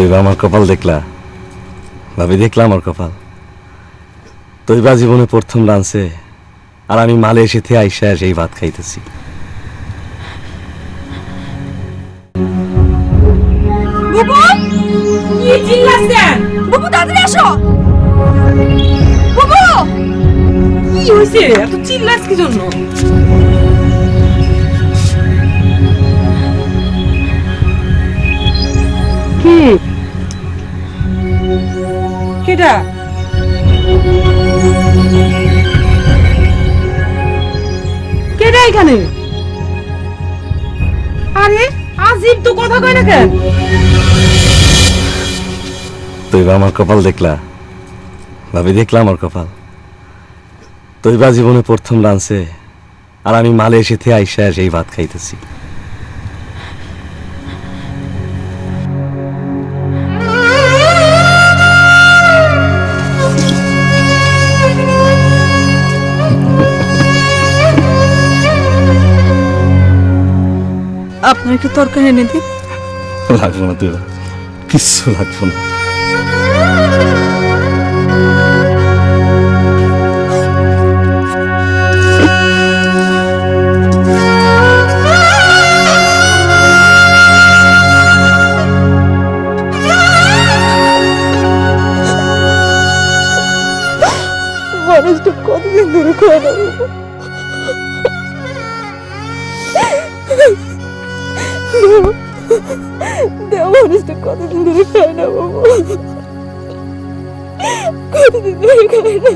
তৈবা আমার কপাল দেখলা ভাবি, দেখলা আমার কপাল। তৈবা জীবনে প্রথম ডান্সে, আর আমি মালয়েশিয়াতে আইসা সেই ভাত খাইতেছি। বুবু, কি চিল্লাছেন? বুবু তাড়াতাড়ি আসো। বুবু, কি হইছে? এত চিল্লাছ কি জন্য? কি? কেডা? কেডা এখানে? আরে আজিব তো, কথা কয় না কেন? তৈবা আমার কপাল দেখলা ভাবি, দেখলা আমার কপাল। তৈবা জীবনে প্রথম ডান্সে, আর আমি মালয়েশিয়াতে আইসা সেই ভাত খাইতেছি। আপনার একটু তরকারি এনে দিন। লাগবো না তৈবা, কিচ্ছু লাগবো না। মানুষটা কতদিন ধরে খায় না বাবু। মানুষটা কতদিন ধরে খায় না বাবু, কতদিন ধরে খায় না।